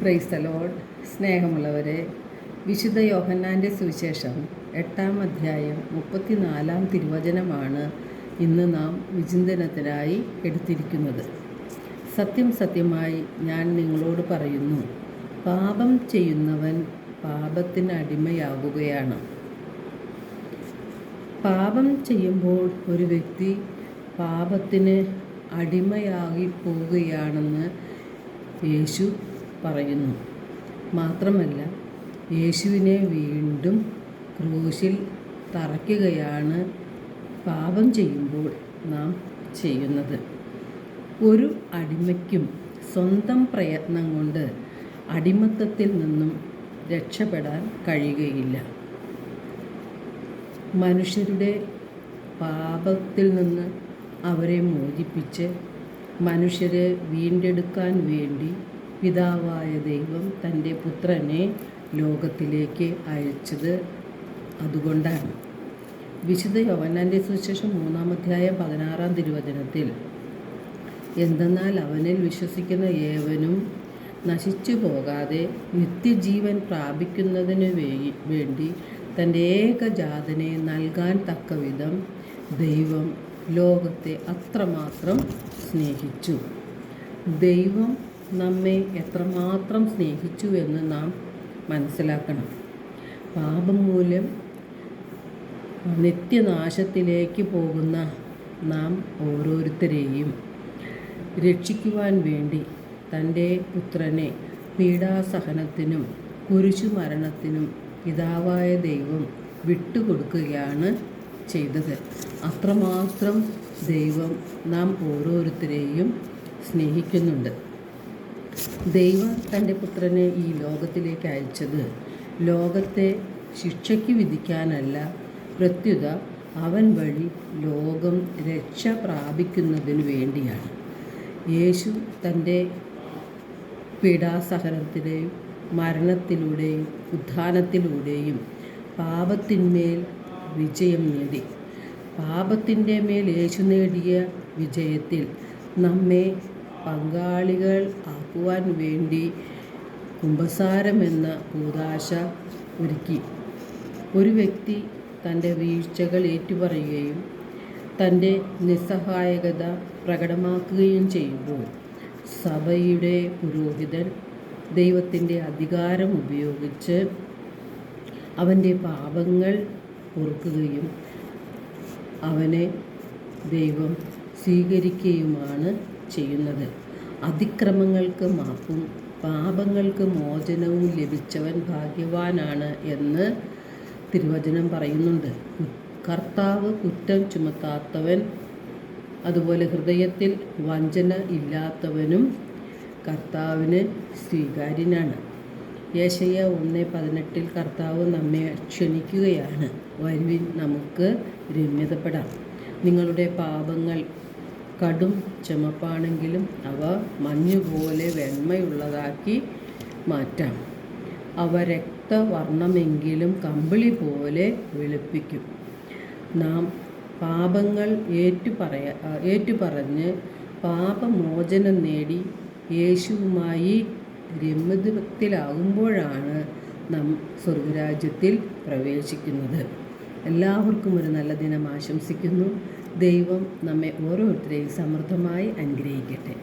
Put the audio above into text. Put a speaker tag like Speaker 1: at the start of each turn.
Speaker 1: Praise the Lord. സ്നേഹമുള്ളവരെ, വിശുദ്ധ യോഹന്നാൻ്റെ സുവിശേഷം 8-ാം അധ്യായം 34-ാം തിരുവചനമാണ് ഇന്ന് നാം വിചിന്തനത്തിനായി എടുത്തിരിക്കുന്നത്. സത്യം സത്യമായി ഞാൻ നിങ്ങളോട് പറയുന്നു, പാപം ചെയ്യുന്നവൻ പാപത്തിന് അടിമയാവുകയാണ്. പാപം ചെയ്യുമ്പോൾ ഒരു വ്യക്തി പാപത്തിന് അടിമയായി പോവുകയാണെന്ന് യേശു പറയുന്നു. മാത്രമല്ല, യേശുവിനെ വീണ്ടും ക്രൂശിൽ തറയ്ക്കുകയാണ് പാപം ചെയ്യുമ്പോൾ നാം ചെയ്യുന്നത്. ഒരു അടിമയ്ക്കും സ്വന്തം പ്രയത്നം കൊണ്ട് അടിമത്തത്തിൽ നിന്നും രക്ഷപ്പെടാൻ കഴിയുകയില്ല. മനുഷ്യരുടെ പാപത്തിൽ നിന്ന് അവരെ മോചിപ്പിച്ച് മനുഷ്യരെ വീണ്ടെടുക്കാൻ വേണ്ടി പിതാവായ ദൈവം തൻ്റെ പുത്രനെ ലോകത്തിലേക്ക് അയച്ചത് അതുകൊണ്ടാണ്. വിശുദ്ധ യോഹന്നാൻ്റെ സുവിശേഷം 3-ാം അധ്യായം 16-ാം തിരുവചനത്തിൽ, എന്തെന്നാൽ അവനിൽ വിശ്വസിക്കുന്ന ഏവനും നശിച്ചു പോകാതെ നിത്യജീവൻ പ്രാപിക്കുന്നതിന് വേണ്ടി തൻ്റെ ഏകജാതനെ നൽകാൻ തക്കവിധം ദൈവം ലോകത്തെ അത്രമാത്രം സ്നേഹിച്ചു. ദൈവം നമ്മെ എത്രമാത്രം സ്നേഹിച്ചു എന്ന് നാം മനസ്സിലാക്കണം. പാപം മൂലം നിത്യനാശത്തിലേക്ക് പോകുന്ന നാം ഓരോരുത്തരെയും രക്ഷിക്കുവാൻ വേണ്ടി തൻ്റെ പുത്രനെ പീഡാസഹനത്തിനും കുരിശുമരണത്തിനും പിതാവായ ദൈവം വിട്ടുകൊടുക്കുകയാണ് ചെയ്തത്. അത്രമാത്രം ദൈവം നാം ഓരോരുത്തരെയും സ്നേഹിക്കുന്നുണ്ട്. ദൈവം തൻ്റെ പുത്രനെ ഈ ലോകത്തിലേക്ക് അയച്ചത് ലോകത്തെ ശിക്ഷയ്ക്ക് വിധിക്കാനല്ല, പ്രത്യുത അവൻ വഴി ലോകം രക്ഷ പ്രാപിക്കുന്നതിനു വേണ്ടിയാണ്. യേശു തൻ്റെ പീഡാസഹനത്തിലെയും മരണത്തിലൂടെയും ഉത്ഥാനത്തിലൂടെയും പാപത്തിന്മേൽ വിജയം നേടി. പാപത്തിൻ്റെ മേൽ യേശു നേടിയ വിജയത്തിൽ നമ്മെ പങ്കാളികൾ ആക്കുവാൻ വേണ്ടി കുമ്പസാരമെന്ന കൂദാശ ഒരുക്കി. ഒരു വ്യക്തി തൻ്റെ വീഴ്ചകൾ ഏറ്റുപറയുകയും തൻ്റെ നിസ്സഹായകത പ്രകടമാക്കുകയും ചെയ്യുമ്പോൾ സഭയുടെ പുരോഹിതൻ ദൈവത്തിൻ്റെ അധികാരം ഉപയോഗിച്ച് അവൻ്റെ പാപങ്ങൾ പൊറുക്കുകയും അവനെ ദൈവം സ്വീകരിക്കുകയുമാണ് ചെയ്യുന്നത്. അതിക്രമങ്ങൾക്ക് മാപ്പും പാപങ്ങൾക്ക് മോചനവും ലഭിച്ചവൻ ഭാഗ്യവാനാണ് എന്ന് തിരുവചനം പറയുന്നുണ്ട്. കർത്താവ് കുറ്റം ചുമത്താത്തവൻ, അതുപോലെ ഹൃദയത്തിൽ വഞ്ചന ഇല്ലാത്തവനും കർത്താവിന് സ്വീകാര്യനാണ്. യെശയ്യാ 1:18 കർത്താവ് നമ്മെ ക്ഷണിക്കുകയാണ്, വരുവിൻ നമുക്ക് രമ്യതപ്പെടാം. നിങ്ങളുടെ പാപങ്ങൾ കടും ചുമപ്പാണെങ്കിലും അവ മഞ്ഞുപോലെ വെണ്മയുള്ളതാക്കി മാറ്റാം. അവ രക്തവർണ്ണമെങ്കിലും കമ്പിളി പോലെ വെളുപ്പിക്കും. നാം പാപങ്ങൾ ഏറ്റുപറഞ്ഞ് പാപമോചനം നേടി യേശുവുമായി രമ്യതത്തിലാകുമ്പോഴാണ് നാം സ്വർഗരാജ്യത്തിൽ പ്രവേശിക്കുന്നത്. എല്ലാവർക്കും ഒരു നല്ല ദിനം ആശംസിക്കുന്നു. ദൈവം നമ്മെ ഓരോരുത്തരെയും സമൃദ്ധമായി അനുഗ്രഹിക്കട്ടെ.